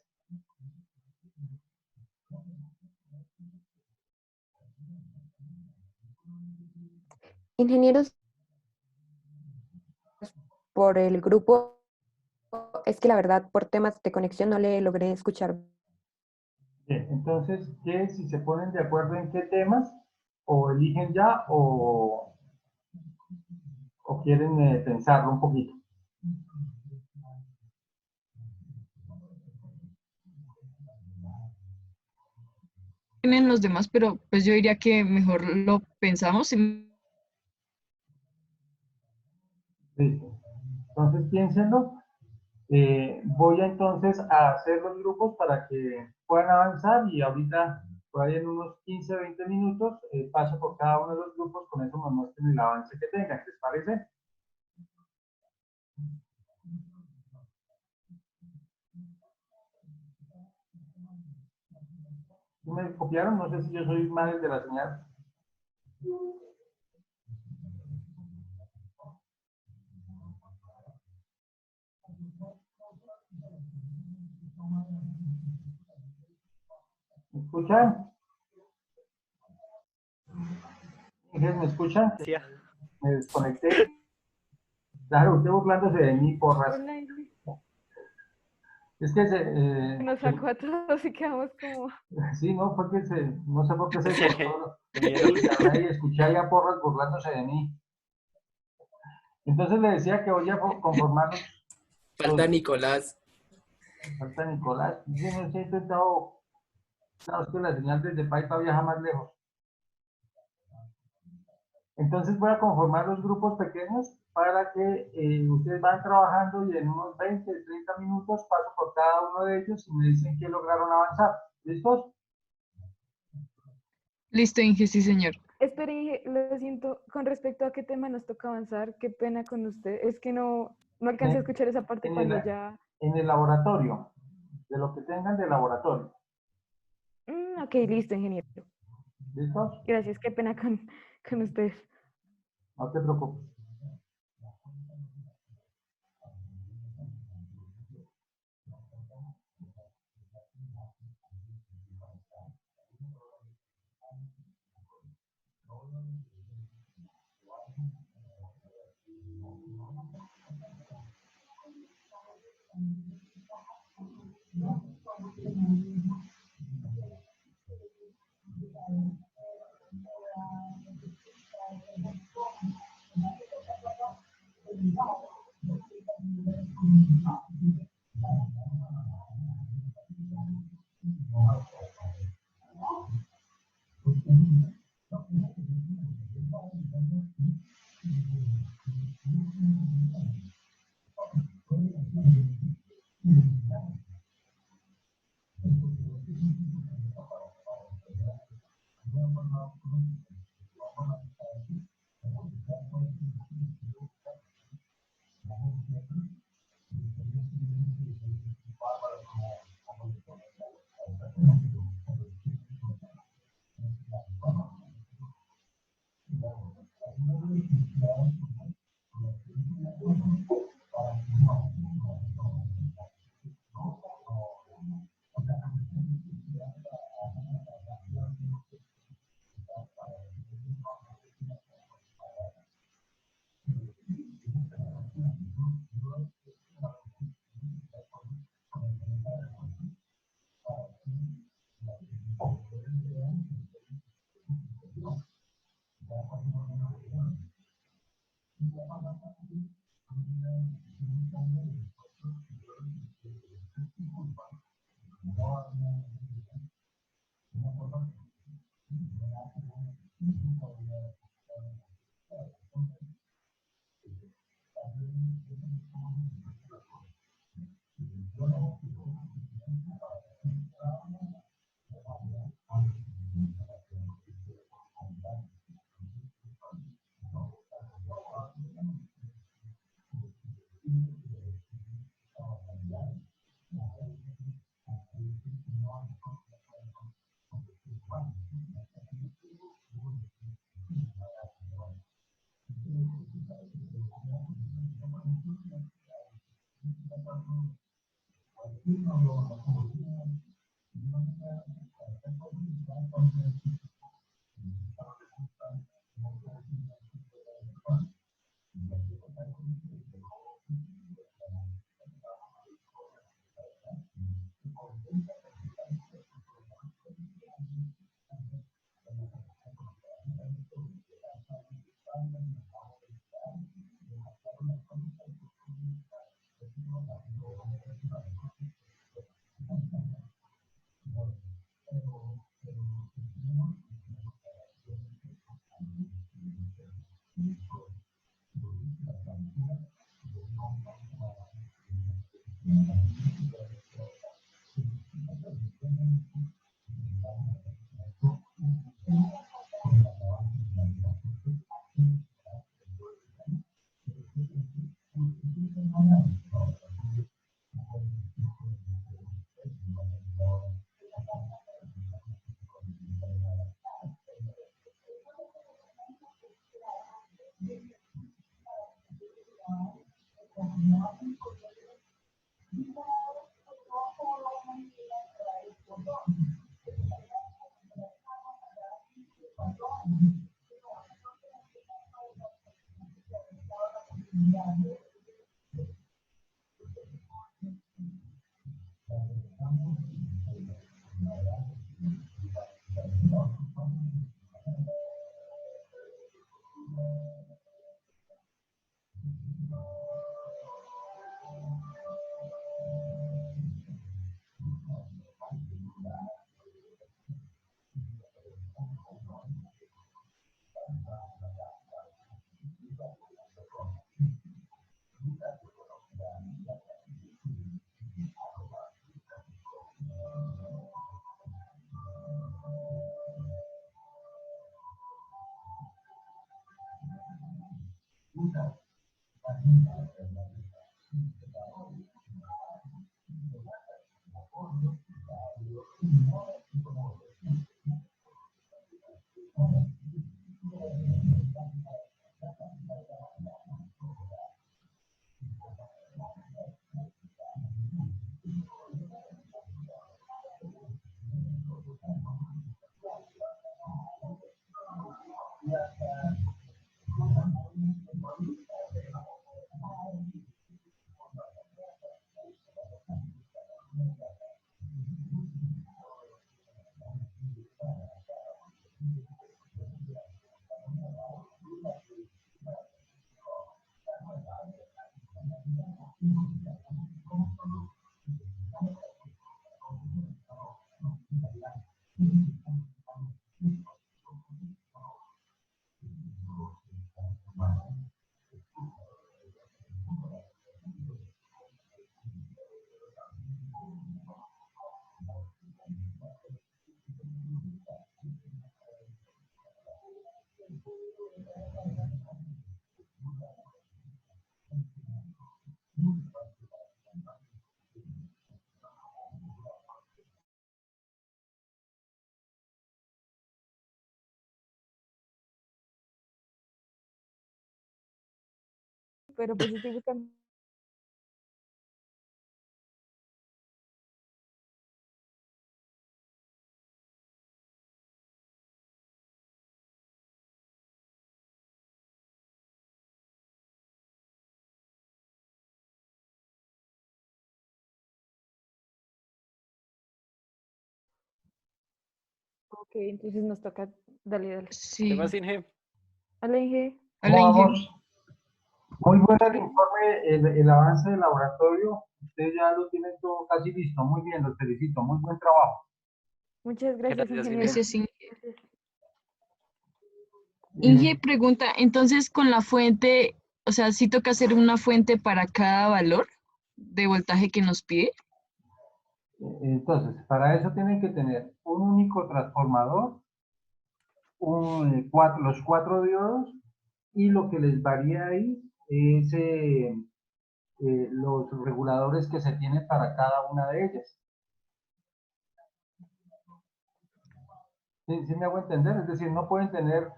Ingenieros, por el grupo, es que la verdad, por temas de conexión no le logré escuchar. Bien, entonces, ¿qué si se ponen de acuerdo en qué temas? ¿O eligen ya o quieren pensarlo un poquito? Tienen los demás, pero pues yo diría que mejor lo pensamos. Listo. Entonces, piénsenlo. Voy entonces a hacer los grupos para que puedan avanzar y ahorita, por ahí en unos 15, 20 minutos, paso por cada uno de los grupos, con eso me muestren el avance que tengan. ¿Les parece? ¿Sí me copiaron? No sé si yo soy mal de la señal. ¿Me escuchan? ¿Me escuchan? Sí, Me desconecté. Claro, usted burlándose de mí, porras. Hola, Es que nos sacó a todos y quedamos como... sí, no, fue que no sé por qué se cortó. ingeniero. Y escuché ahí a porras burlándose de mí. Entonces le decía que voy a conformar Falta Nicolás. falta Nicolás. Yo no sé, he intentado, claro, es que la señal desde Paipa viaja más lejos. Entonces voy a conformar los grupos pequeños para que ustedes van trabajando y en unos 20, 30 minutos paso por cada uno de ellos y me dicen que lograron avanzar. ¿Listos? Listo, Inge, sí, señor. Espere, Inge, lo siento, con respecto a qué tema nos toca avanzar, qué pena con usted. Es que no alcancé a En, escuchar esa parte en cuando el, ya... en el laboratorio, de lo que tengan de laboratorio. Ok, listo, ingeniero. ¿Listos? Gracias, qué pena con ustedes. No te preocupes. pero pues estoy buscando. Ok, entonces nos toca, dale, dale. ¿Qué Sí. más, Inge? Hola, Inge. Hola, ¿Cómo Inge. vamos? Muy bueno el informe, el avance del laboratorio. Usted ya lo tiene todo casi listo. Muy bien, los felicito. Muy buen trabajo. Muchas gracias, Gracias, Inge. ingeniero. Gracias, Inge. Gracias. Inge pregunta, entonces con la fuente, o sea, ¿sí toca hacer una fuente para cada valor de voltaje que nos pide? Entonces, para eso tienen que tener un único transformador, los cuatro diodos, y lo que les varía ahí es los reguladores que se tienen para cada una de ellas. ¿Sí, sí me hago entender? Es decir, no pueden tener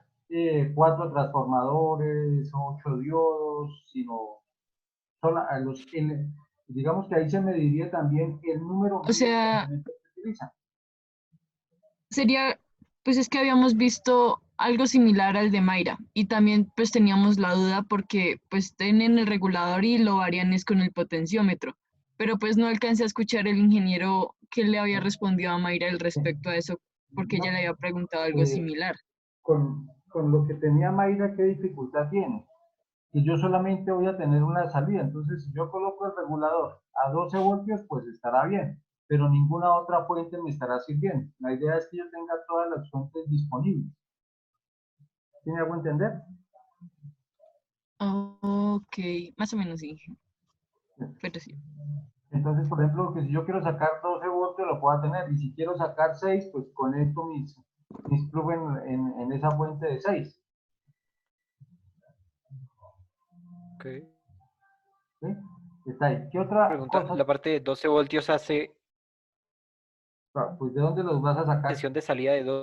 cuatro transformadores, ocho diodos, sino digamos que ahí se mediría también el número O mínimo de sea, elementos que utilizan. sería, pues es que habíamos visto algo similar al de Mayra y también pues teníamos la duda porque pues tienen el regulador y lo varían es con el potenciómetro, pero pues no alcancé a escuchar el ingeniero que le había respondido a Mayra al respecto a eso porque ella No, le había preguntado algo similar. con lo que tenía Mayra, ¿qué dificultad tiene? Que yo solamente voy a tener una salida, entonces si yo coloco el regulador a 12 voltios, pues estará bien, pero ninguna otra fuente me estará sirviendo. La idea es que yo tenga todas las fuentes disponibles. ¿Sí me hago entender? Ok, más o menos sí, pero sí. Entonces, por ejemplo, que si yo quiero sacar 12 voltios, lo puedo tener, y si quiero sacar 6, pues conecto mis plug en esa fuente de 6. Ok. ¿Sí? Está ahí. ¿Qué otra Pregunta, cosa? la parte de 12 voltios hace Pues, ¿de dónde los vas a sacar? tensión de salida de Eso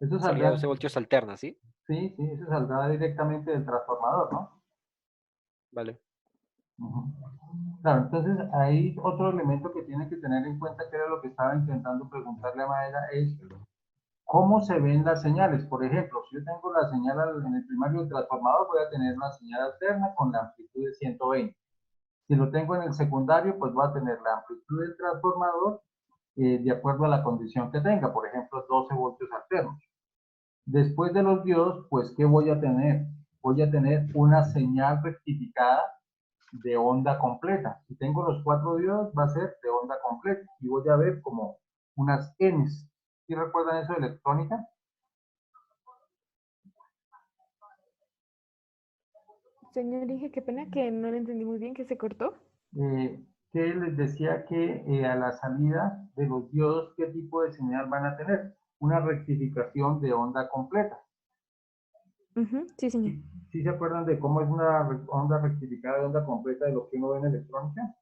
salida de saldrá, 12 voltios alterna, ¿sí? sí, sí, eso saldrá directamente del transformador, ¿no? Vale. Ujú. Claro, entonces hay otro elemento que tiene que tener en cuenta, que era lo que estaba intentando preguntarle a Maera, es cómo se ven las señales. Por ejemplo, si yo tengo la señal en el primario del transformador, voy a tener una señal alterna con la amplitud de 120. Si lo tengo en el secundario, pues voy a tener la amplitud del transformador de acuerdo a la condición que tenga, por ejemplo, 12 voltios alternos. Después de los diodos, pues, ¿qué voy a tener? Voy a tener una señal rectificada de onda completa. Si tengo los cuatro diodos, va a ser de onda completa. Y voy a ver como unas N's. ¿Sí recuerdan eso de electrónica? Señor Inge, qué pena que no le entendí muy bien, que se cortó. Que les decía que a la salida de los diodos, ¿qué tipo de señal van a tener? Una rectificación de onda completa. Ujú, sí, señor. ¿Sí, sí se acuerdan de cómo es una onda rectificada de onda completa de lo que uno ve en electrónica?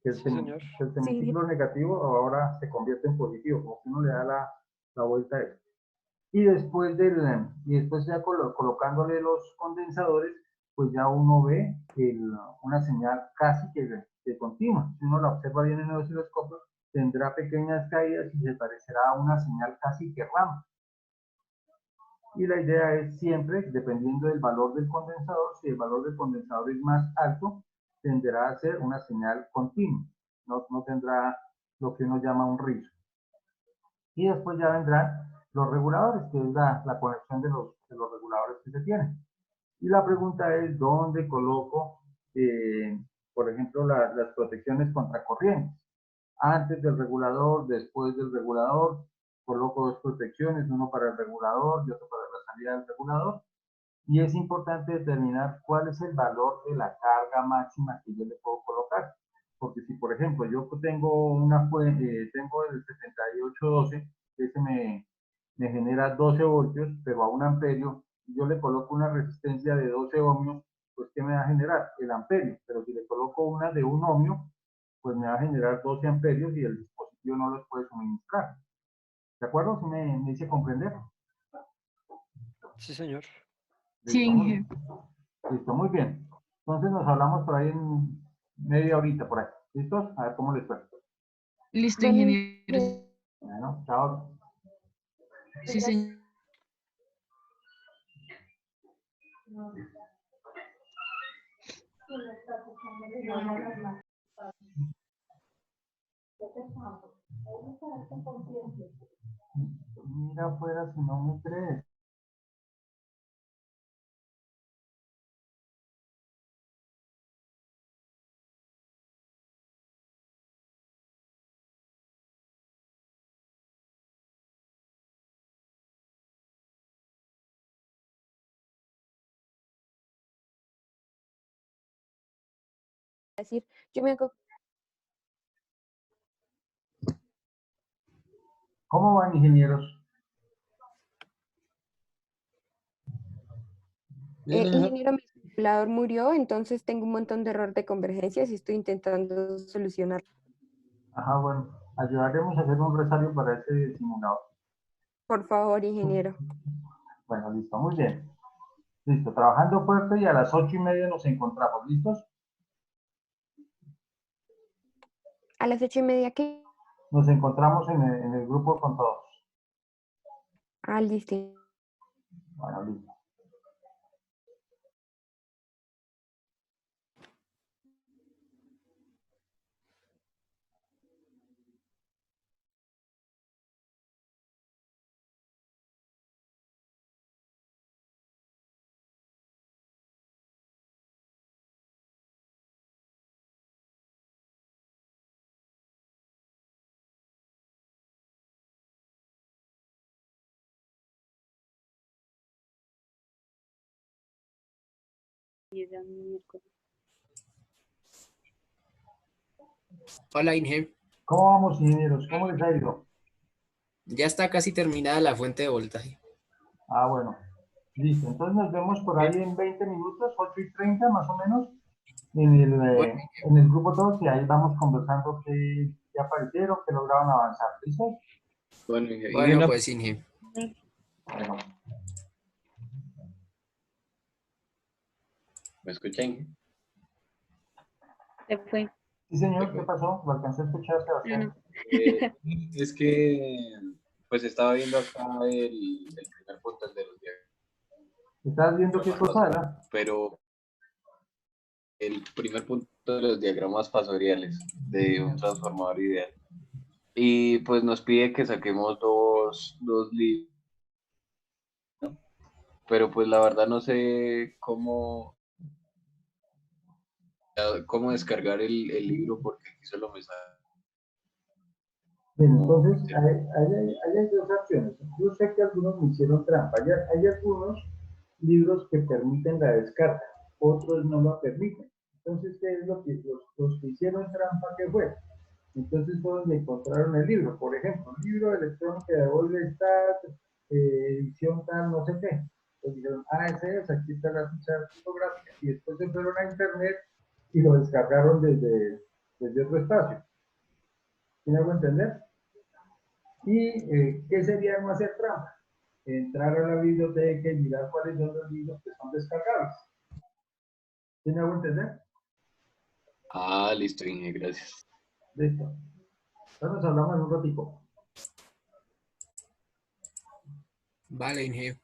Que Sí, señor. el Sí, semiciclo negativo ahora se convierte en positivo, como que uno le da la vuelta a eso. Y después ya colocándole los condensadores, pues ya uno ve una señal casi que continua. Si uno la observa bien en el osciloscopio, tendrá pequeñas caídas y se parecerá a una señal casi que RAM. Y la idea es siempre, dependiendo del valor del condensador, si el valor del condensador es más alto, tenderá a ser una señal continua. No tendrá lo que uno llama un rizo. Y después ya vendrán los reguladores, que es la conexión de los reguladores que se tienen. Y la pregunta es, ¿dónde coloco, por ejemplo, las protecciones contra corrientes? Antes del regulador, después del regulador, coloco dos protecciones, uno para el regulador y otro para la salida del regulador. Y es importante determinar cuál es el valor de la carga máxima que yo le puedo colocar. Porque si, por ejemplo, yo tengo tengo el 7812, ese me genera 12 voltios, pero a 1 amperio, y yo le coloco una resistencia de 12 ohmios, pues ¿qué me va a generar? El amperio. Pero si le coloco una de 1 ohmio, pues me va a generar 12 amperios y el dispositivo no los puede suministrar. ¿De acuerdo? ¿Sí me hice comprender? Sí, señor. Sí, Listo, Inge. listo, muy bien. Entonces nos hablamos por ahí en media horita, por ahí. ¿Listos? A ver cómo les fue. Listo, Bueno, ingeniero. Bueno, chao. Sí, señor. Mira afuera si no me crees. decir, yo me acuerdo ¿Cómo van, ingenieros? ingeniero, mi simulador murió, entonces tengo un montón de error de convergencias y estoy intentando solucionar. Ajá, bueno, ayudaremos a hacer un rosario para ese simulador. Por favor, ingeniero. Bueno, listo, muy bien. Listo, trabajando fuerte y a las 8:30 nos encontramos. ¿Listos? A las 8:30, ¿qué? Nos encontramos en el grupo con todos. Ah, listo. Bueno, listo. Hola, Inge. ¿Cómo vamos, ingenieros? ¿Cómo les ha ido? Ya está casi terminada la fuente de voltaje. Ah, bueno. Listo. Entonces nos vemos por ahí en 20 minutos, 8:30 más o menos, Bueno, en el grupo todos y ahí vamos conversando qué aparecieron, qué lograron avanzar. ¿Listo? Bueno, Inge, bueno, pues, Inge. Bueno. ¿me escucha, Inge? Se fue. Sí, señor, ¿qué Perfecto. pasó? Lo alcancé a escuchar, No, Sebastián. no. Es que, pues estaba viendo acá el primer punto, el de los ¿Estás viendo qué diagramas cosa fasoriales, era? pero el primer punto de los diagramas fasoriales de un transformador ideal. Y pues nos pide que saquemos dos libros, pero pues la verdad no sé cómo descargar el libro porque aquí solo me sale. Bien, entonces hay dos opciones. Yo sé que algunos me hicieron trampa. Hay algunos libros que permiten la descarga, otros no lo permiten. Entonces, ¿qué es lo que los que hicieron trampa, qué fue? Entonces fue donde encontraron el libro. Por ejemplo, libro de electrónica de Olestat, edición tal, no sé qué. Entonces dijeron, ese es, aquí está la ficha fotográfica. Y después se fueron a internet y lo descargaron desde otro espacio. ¿Sí me hago entender? ¿Y qué sería no hacer trampa? Entrar a la biblioteca y mirar cuáles son los libros que son descargables. ¿Sí me hago entender? Ah, listo, Inge, gracias. Listo. Entonces nos hablamos en un ratito. Vale, Inge.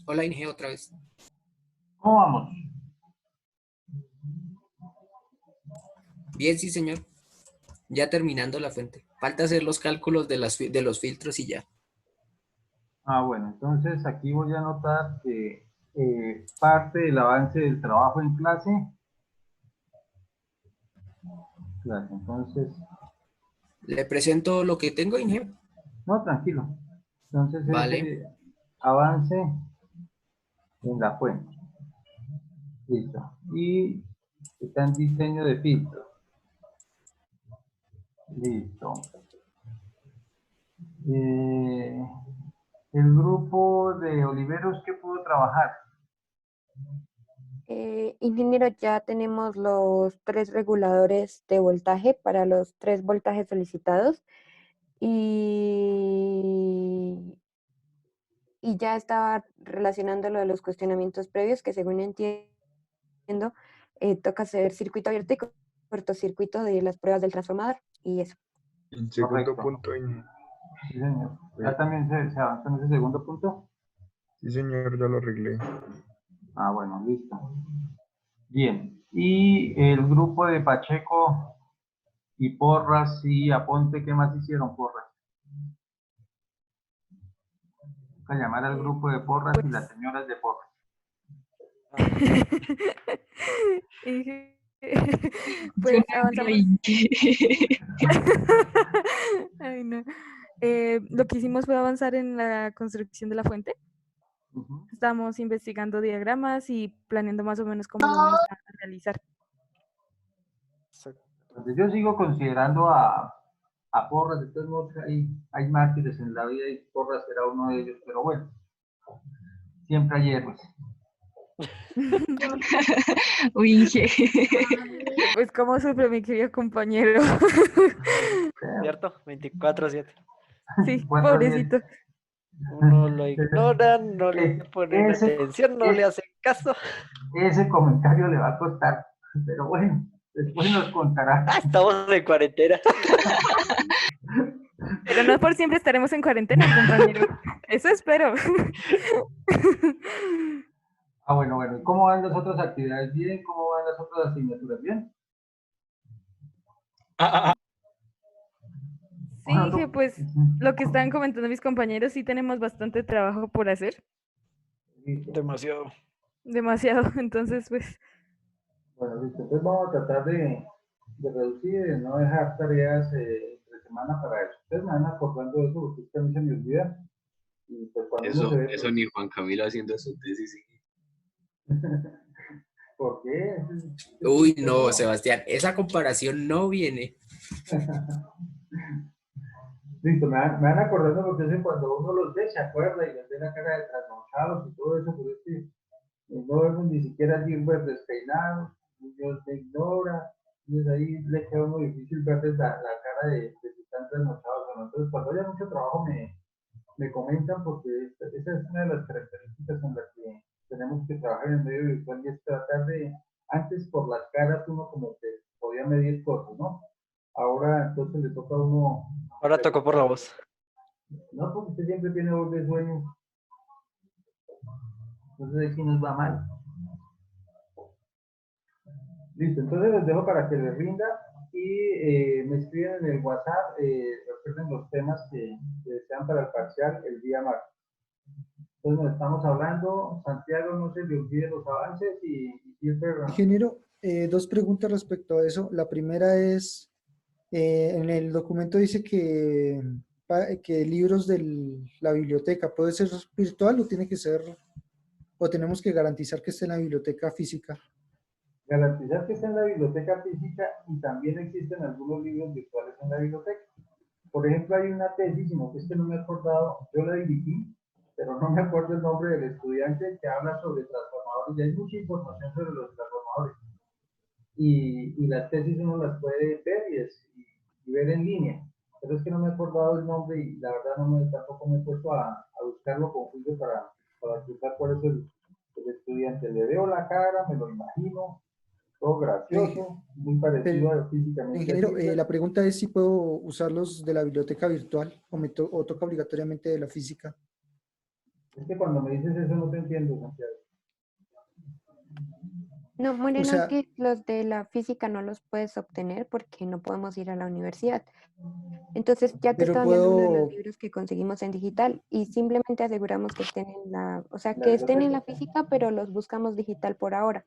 Hola, Inge, otra vez. ¿Cómo vamos? Bien, sí, señor. Ya terminando la fuente. Falta hacer los cálculos de los filtros y ya. Bueno, entonces aquí voy a anotar que parte del avance del trabajo en clase, entonces, ¿Le presento lo que tengo, Inge? no, tranquilo. Entonces, Vale. ese avance en la fuente. Listo. Y está en diseño de filtros. Listo. El grupo de Oliveros, ¿qué pudo trabajar? Ingeniero, ya tenemos los 3 reguladores de voltaje para los 3 voltajes solicitados y, y ya estaba relacionando lo de los cuestionamientos previos que según entiendo toca hacer circuito abierto y cortocircuito de las pruebas del transformador y eso. El segundo Correcto. punto, Inge. Sí, señor. ¿Ya también se avanzó en ese segundo punto? Sí, señor, ya lo arreglé. Bueno, listo. Bien. Y el grupo de Pacheco y Porras y Aponte, ¿qué más hicieron, Porras? Voy a llamar al grupo de Porras y las señoras de Porras. Inge, Yo pues no avanzamos. entro ahí. Ay, no. Lo que hicimos fue avanzar en la construcción de la fuente. Ujú. Estamos investigando diagramas y planeando más o menos cómo lo vamos a realizar. Entonces, yo sigo considerando a Porras, de todos modos hay mártires en la vida y Porras será uno de ellos, pero bueno, siempre hay héroes. Uy, Inge. Pues cómo sufre mi querido compañero. ¿Cierto? 24/7. Sí, 4-10. pobrecito. Uno lo ignora, no le ponen Ese, atención, no le hacen caso. ese comentario le va a costar, pero bueno, después nos contará. Estamos en cuarentena. Pero no por siempre estaremos en cuarentena, compañero. Eso espero. Bueno, ¿y cómo van las otras actividades? ¿Bien? ¿Cómo van las otras asignaturas? ¿Bien? Sí, dije, pues lo que están comentando mis compañeros, sí tenemos bastante trabajo por hacer. Demasiado. Demasiado. Entonces, pues, Bueno, listo. Entonces vamos a tratar de reducir, de no dejar tareas entre semana para eso. Ustedes me van acordando de eso porque es que a mí se me olvida. Y pues cuando uno se ve, Eso ni Juan Camilo haciendo su tesis. ¿por qué? Uy, no, Sebastián, esa comparación no viene. Listo, me van acordando porque es que cuando uno los ve, se acuerda y les ve la cara de trasnochados y todo eso, pero es que no vemos ni siquiera a Gilbert despeinado, Dios me ignora, entonces ahí le queda uno difícil verles la cara de que están trasnochados. Bueno, entonces cuando haya mucho trabajo me comentan porque esa es una de las características en las que tenemos que trabajar en el medio virtual y es tratar de, antes por las caras uno como que podía medir cosas, ¿no? Ahora entonces le toca a uno, Ahora tocó por la voz. no, porque usted siempre tiene voz de sueño, entonces aquí nos va mal. Listo, entonces les dejo para que les rinda y me escriben en el WhatsApp, recuerden los temas que desean para el parcial el día martes. Entonces nos estamos hablando, Santiago, no se le olvide los avances y siempre... Ingeniero, 2 preguntas respecto a eso. La primera es, en el documento dice que que libros de la biblioteca, ¿puede ser virtual o tiene que ser, o tenemos que garantizar que esté en la biblioteca física? Garantizar que está en la biblioteca física y también existen algunos libros virtuales en la biblioteca. Por ejemplo, hay una tesis, sino que es que no me he acordado, yo la dirigí, pero no me acuerdo el nombre del estudiante que habla sobre transformadores. Y hay mucha información sobre los transformadores. Y las tesis uno las puede ver y ver en línea. Pero es que no me he acordado el nombre y la verdad tampoco me he puesto a buscarlo con juicio para explicar cuál es el estudiante. Le veo la cara, me lo imagino, todo gracioso, muy parecido a físicamente. Ingeniero, la pregunta es si puedo usarlos de la biblioteca virtual o toca obligatoriamente de la física. Es que cuando me dices eso no te entiendo, Santiago. No, Moreno, O sea, es que los de la física no los puedes obtener porque no podemos ir a la universidad. Entonces ya te pero estoy hablando de los puedo, libros que conseguimos en digital y simplemente aseguramos que estén en la, o sea, La que estén en la biblioteca. física, pero los buscamos digital por ahora.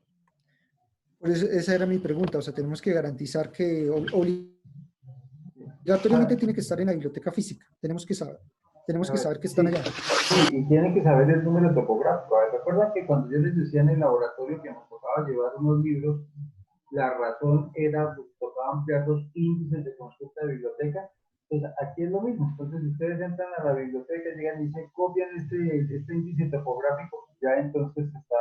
por eso, esa era mi pregunta, o sea, tenemos que garantizar que Ah, obligatoriamente tiene que estar en la biblioteca física, tenemos a que ver, saber que están sí, allá. sí, y tienen que saber el número topográfico. A ver, recuerdan que cuando yo les decía en el laboratorio que nos tocaba llevar unos libros, la razón era, pues, tocaba ampliar los índices de consulta de biblioteca. Entonces, aquí es lo mismo. Entonces, si ustedes entran a la biblioteca, llegan y dicen, copian este índice topográfico, ya entonces se está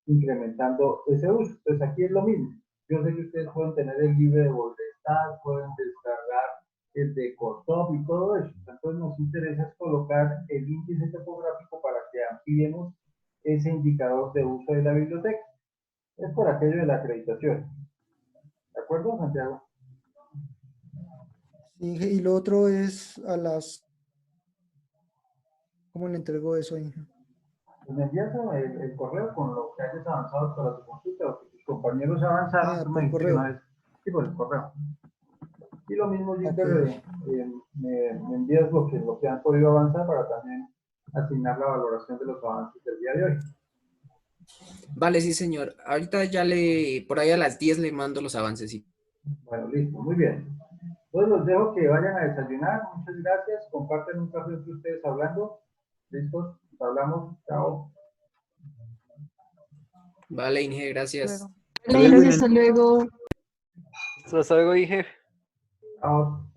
incrementando ese uso. Entonces, aquí es lo mismo. Yo sé que ustedes pueden tener el libro de Boldestad, pueden descargar el de Cortop y todo eso. Entonces, nos interesa es colocar el índice topográfico para que ampliemos ese indicador de uso de la biblioteca. Es por aquello de la acreditación. ¿De acuerdo, Santiago? Y lo otro es ¿cómo le entrego eso, Inge? Pues me envías el correo con lo que hayas avanzado para tu consulta o que tus compañeros avanzaron. Ah, Tú me por dijiste que una correo. vez. Sí, por el correo. Y lo mismo, Ok. Gilbert, me envías lo que han podido avanzar para también asignar la valoración de los avances del día de hoy. Vale, sí, señor. Ahorita por ahí a las 10 le mando los avances. Sí. Bueno, listo, muy bien. Entonces los dejo que vayan a desayunar. Muchas gracias. Comparten un café entre ustedes hablando. ¿Listos? Hablamos. Chao. Vale, Inge, gracias. Luego. Vale, gracias, hasta luego. Hasta luego, dije. Chao.